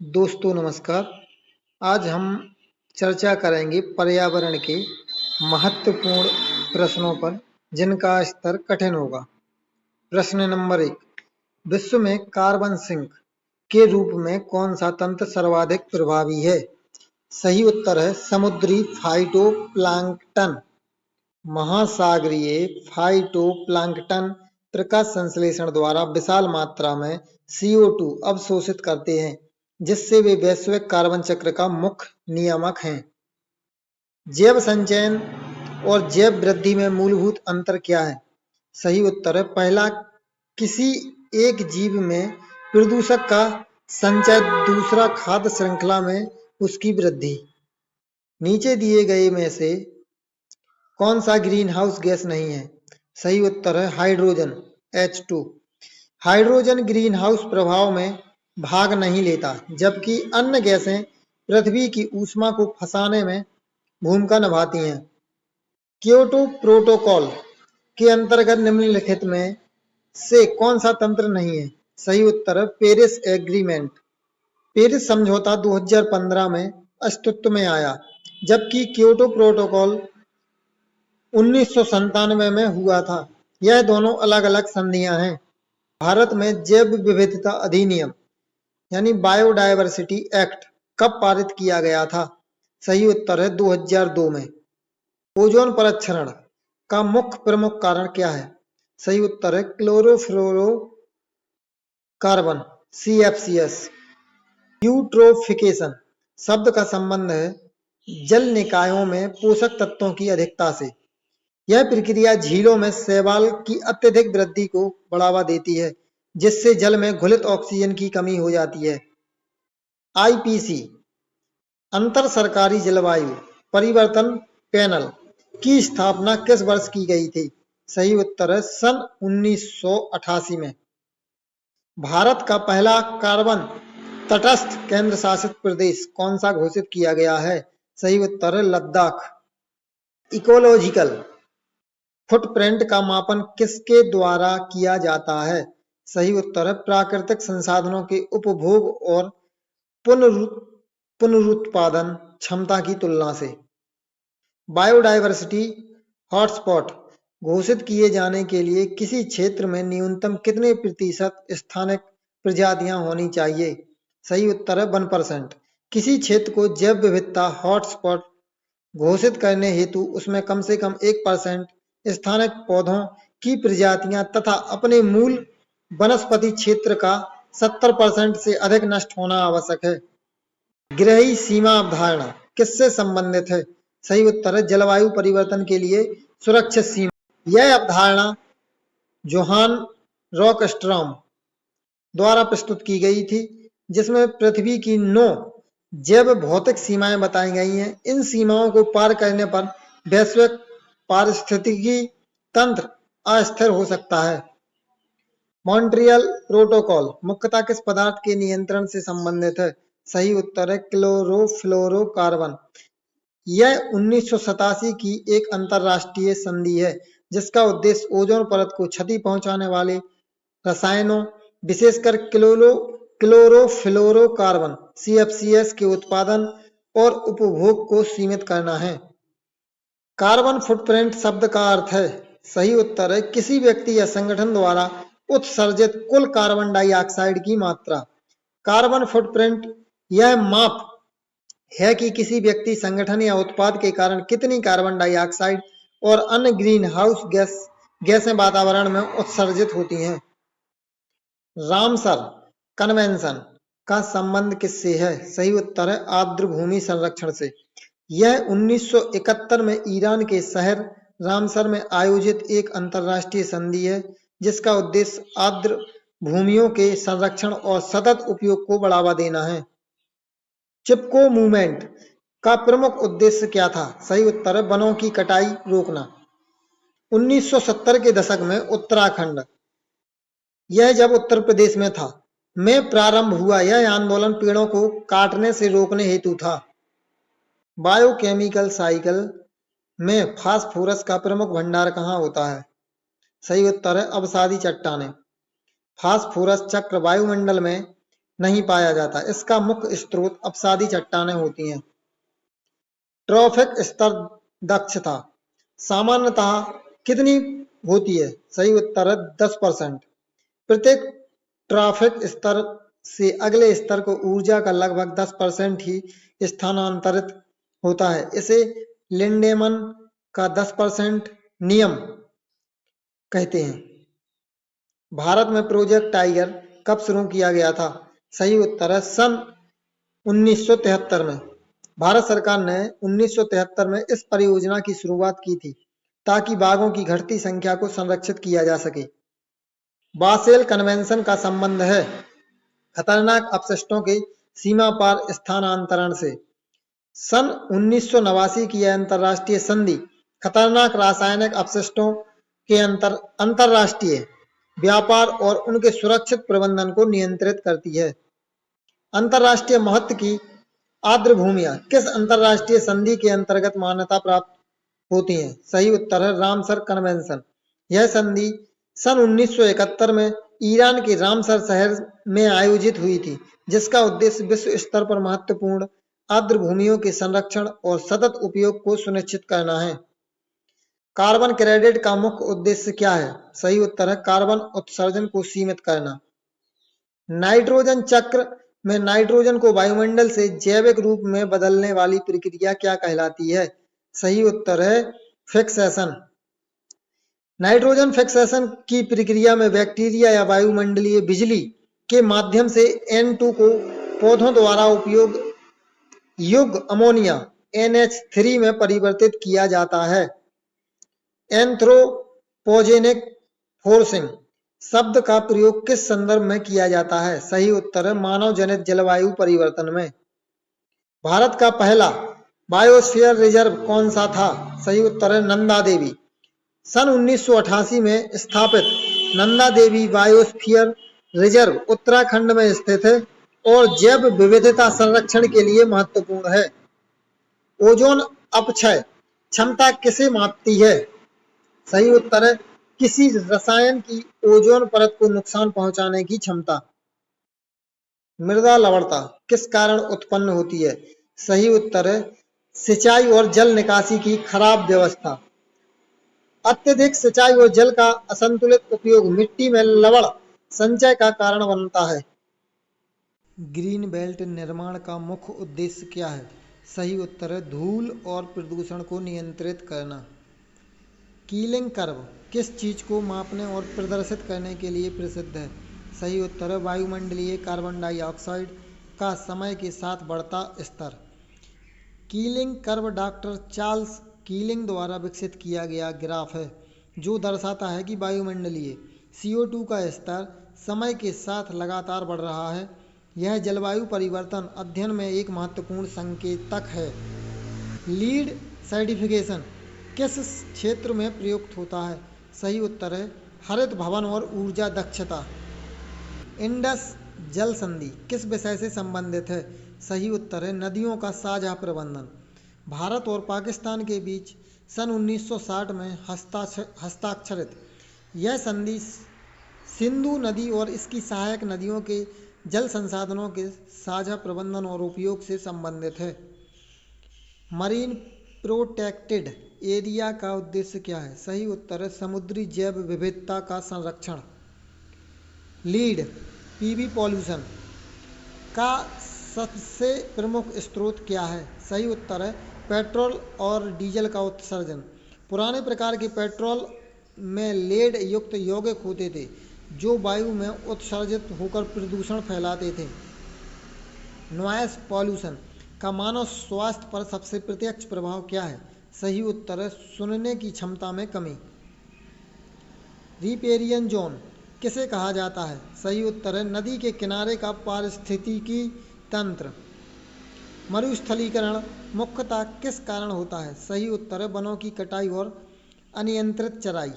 दोस्तों नमस्कार। आज हम चर्चा करेंगे पर्यावरण के महत्वपूर्ण प्रश्नों पर जिनका स्तर कठिन होगा। प्रश्न नंबर 1, विश्व में कार्बन सिंक के रूप में कौन सा तंत्र सर्वाधिक प्रभावी है? सही उत्तर है समुद्री फाइटोप्लैंक्टन। महासागरीय फाइटोप्लैंक्टन प्रकाश संश्लेषण द्वारा विशाल मात्रा में CO2 अवशोषित करते हैं, जिससे वे वैश्विक कार्बन चक्र का मुख्य नियामक हैं। जैव संचयन और जैव वृद्धि में मूलभूत अंतर क्या है? सही उत्तर है पहला, किसी एक जीव में प्रदूषक का संचय, दूसरा खाद्य श्रृंखला में उसकी वृद्धि। नीचे दिए गए में से कौन सा ग्रीन हाउस गैस नहीं है? सही उत्तर है hydrogen H2। Hydrogen green house प्रभाव में भाग नहीं लेता, जबकि अन्य गैसें पृथ्वी की ऊष्मा को फंसाने में भूमिका निभाती हैं। क्योटो प्रोटोकॉल के अंतर्गत निम्नलिखित में से कौन सा तंत्र नहीं है? सही उत्तर है पेरिस एग्रीमेंट। पेरिस समझौता 2015 में अस्तित्व में आया, जबकि क्योटो प्रोटोकॉल 1997 में हुआ था। यह दोनों अलग अलग संधियां हैं। भारत में जैव विविधता अधिनियम यानी बायोडायवर्सिटी एक्ट कब पारित किया गया था? सही उत्तर है 2002 में। ओजोन परक्षरण का मुख्य प्रमुख कारण क्या है? सही उत्तर है क्लोरोफ्लोरोकार्बन CFCs। यूट्रोफिकेशन शब्द का संबंध है जल निकायों में पोषक तत्वों की अधिकता से। यह प्रक्रिया झीलों में शैवाल की अत्यधिक वृद्धि को बढ़ावा देती है, जिससे जल में घुलित ऑक्सीजन की कमी हो जाती है। IPC अंतर सरकारी जलवायु परिवर्तन पैनल की स्थापना किस वर्ष की गई थी? सही उत्तर है सन 1988 में। भारत का पहला कार्बन तटस्थ केंद्र शासित प्रदेश कौन सा घोषित किया गया है? सही उत्तर है लद्दाख। इकोलॉजिकल फुटप्रिंट का मापन किसके द्वारा किया जाता है? सही उत्तर है प्राकृतिक संसाधनों के उपभोग और पुनरुत्पादन क्षमता की तुलना से। बायोडायवर्सिटी हॉटस्पॉट घोषित किए जाने के लिए किसी क्षेत्र में न्यूनतम कितने प्रतिशत स्थानिक प्रजातियां होनी चाहिए? सही उत्तर है 1%। किसी क्षेत्र को जैव विविधता हॉटस्पॉट घोषित करने हेतु उसमें कम से कम 1% स्थानिक पौधों की प्रजातियां तथा अपने मूल वनस्पति क्षेत्र का 70% से अधिक नष्ट होना आवश्यक है। गृही सीमा अवधारणा किससे संबंधित है? सही उत्तर है जलवायु परिवर्तन के लिए सुरक्षित सीमा। यह अवधारणा जोहान रॉकस्ट्रॉम द्वारा प्रस्तुत की गई थी, जिसमें पृथ्वी की 9 जैव भौतिक सीमाएं बताई गई हैं। इन सीमाओं को पार करने पर वैश्विक पारिस्थितिकी तंत्र अस्थिर हो सकता है। मॉन्ट्रियल प्रोटोकॉल मुख्यतः किस पदार्थ के नियंत्रण से संबंधित है? सही उत्तर है क्लोरोफ्लोरोकार्बन। यह 1987 की एक अंतरराष्ट्रीय संधि है, जिसका उद्देश्य ओजोन परत को क्षति पहुंचाने वाले रसायनों, विशेषकर क्लोरोफ्लोरोकार्बन CFCs के उत्पादन और उपभोग को सीमित करना है। कार्बन फुटप्रिंट शब्द का अर्थ है? सही उत्तर है किसी व्यक्ति या संगठन द्वारा उत्सर्जित कुल कार्बन डाइऑक्साइड की मात्रा। कार्बन फुटप्रिंट यह माप है कि किसी व्यक्ति, संगठन या उत्पाद के कारण कितनी कार्बन डाइऑक्साइड और अन्य ग्रीन हाउस गैसें वातावरण में उत्सर्जित होती हैं। रामसर कन्वेंशन का संबंध किससे है? सही उत्तर है आर्द्र भूमि संरक्षण से। यह 1971 में ईरान के शहर रामसर में आयोजित एक अंतरराष्ट्रीय संधि है, जिसका उद्देश्य आर्द्र भूमियों के संरक्षण और सतत उपयोग को बढ़ावा देना है। चिपको मूवमेंट का प्रमुख उद्देश्य क्या था? सही उत्तर है वनों की कटाई रोकना। 1970 के दशक में उत्तराखंड, यह जब उत्तर प्रदेश में था, में प्रारंभ हुआ। यह आंदोलन पेड़ों को काटने से रोकने हेतु था। बायोकेमिकल साइकिल में फास्फोरस का प्रमुख भंडार कहाँ होता है? सही उत्तर है अवसादी चट्टानें। फास्फोरस चक्र वायुमंडल में नहीं पाया जाता। इसका मुख्य स्रोत अपसादी चट्टानें होती हैं। ट्रॉफिक स्तर दक्षता सामान्यतः कितनी होती है? सही उत्तर है 10%। प्रत्येक ट्रैफिक स्तर से अगले स्तर को ऊर्जा का लगभग 10% ही स्थानांतरित होता है। इसे लिंडेमन का 10% नियम कहते हैं। भारत में प्रोजेक्ट टाइगर कब शुरू किया गया था? सही उत्तर है सन 1973 में। भारत सरकार ने 1973 में इस परियोजना की शुरुआत की थी ताकि बाघों की घटती संख्या को संरक्षित किया जा सके। बासेल कन्वेंशन का संबंध है खतरनाक अपशिष्टों के सीमा पार स्थानांतरण से। सन 1989 की यह अंतर्राष्ट्रीय संधि खतरनाक रासायनिक अपशिष्टों के अंतर्राष्ट्रीय व्यापार और उनके सुरक्षित प्रबंधन को नियंत्रित करती है। अंतर्राष्ट्रीय महत्व की आर्द्र भूमियां किस अंतर्राष्ट्रीय संधि के अंतर्गत मान्यता प्राप्त होती हैं? सही उत्तर है रामसर कन्वेंशन। यह संधि सन 1971 में ईरान के रामसर शहर में आयोजित हुई थी, जिसका उद्देश्य विश्व स्तर पर महत्वपूर्ण आर्द्र भूमियों के संरक्षण और सतत उपयोग को सुनिश्चित करना है। कार्बन क्रेडिट का मुख्य उद्देश्य क्या है? सही उत्तर है कार्बन उत्सर्जन को सीमित करना। नाइट्रोजन चक्र में नाइट्रोजन को वायुमंडल से जैविक रूप में बदलने वाली प्रक्रिया क्या कहलाती है? सही उत्तर है फिक्सेशन। नाइट्रोजन फिक्सेशन की प्रक्रिया में बैक्टीरिया या वायुमंडलीय बिजली के माध्यम से N2 को पौधों द्वारा उपयोग युक्त अमोनिया NH3 में परिवर्तित किया जाता है। एंथ्रोपोजेनिक फोर्सिंग शब्द का प्रयोग किस संदर्भ में किया जाता है? सही उत्तर है मानव जनित जलवायु परिवर्तन में। भारत का पहला बायोस्फीयर रिजर्व कौन सा था? सही उत्तर है नंदा देवी। सन 1988 में स्थापित नंदा देवी बायोस्फीयर रिजर्व उत्तराखंड में स्थित है और जैव विविधता संरक्षण के लिए महत्वपूर्ण है। ओजोन अपक्षय क्षमता किसे मापती है? सही उत्तर है किसी रसायन की ओजोन परत को नुकसान पहुंचाने की क्षमता। मृदा लवणता किस कारण उत्पन्न होती है? सही उत्तर है सिंचाई और जल निकासी की खराब व्यवस्था। अत्यधिक सिंचाई और जल का असंतुलित उपयोग मिट्टी में लवण संचय का कारण बनता है। ग्रीन बेल्ट निर्माण का मुख्य उद्देश्य क्या है? सही उत्तर है धूल और प्रदूषण को नियंत्रित करना। कीलिंग कर्व किस चीज को मापने और प्रदर्शित करने के लिए प्रसिद्ध है? सही उत्तर है वायुमंडलीय कार्बन डाइऑक्साइड का समय के साथ बढ़ता स्तर। Keeling curve doctor Charles Keeling द्वारा विकसित किया गया ग्राफ है जो दर्शाता है कि वायुमंडलीय CO2 का स्तर समय के साथ लगातार बढ़ रहा है। यह जलवायु परिवर्तन अध्ययन में एक महत्वपूर्ण संकेतक है। लीड सर्टिफिकेशन किस क्षेत्र में प्रयुक्त होता है? सही उत्तर है हरित भवन और ऊर्जा दक्षता। इंडस जल संधि किस विषय से संबंधित है? सही उत्तर है नदियों का साझा प्रबंधन। भारत और पाकिस्तान के बीच सन 1960 में हस्ताक्षरित यह संधि सिंधु नदी और इसकी सहायक नदियों के जल संसाधनों के साझा प्रबंधन और उपयोग से संबंधित है। मरीन प्रोटेक्टेड एरिया का उद्देश्य क्या है? सही उत्तर है समुद्री जैव विविधता का संरक्षण। लीड पीवी पॉल्यूशन का सबसे प्रमुख स्रोत क्या है? सही उत्तर है पेट्रोल और डीजल का उत्सर्जन। पुराने प्रकार के पेट्रोल में लेड युक्त यौगिक होते थे जो वायु में उत्सर्जित होकर प्रदूषण फैलाते थे। नॉइस पॉल्यूशन का मानव स्वास्थ्य पर सबसे प्रत्यक्ष प्रभाव क्या है? सही उत्तर है सुनने की क्षमता में कमी। रिपेरियन जोन किसे कहा जाता है? सही उत्तर है नदी के किनारे का पारिस्थितिकी तंत्र। मरुस्थलीकरण मुख्यतः किस कारण होता है? सही उत्तर है वनों की कटाई और अनियंत्रित चराई।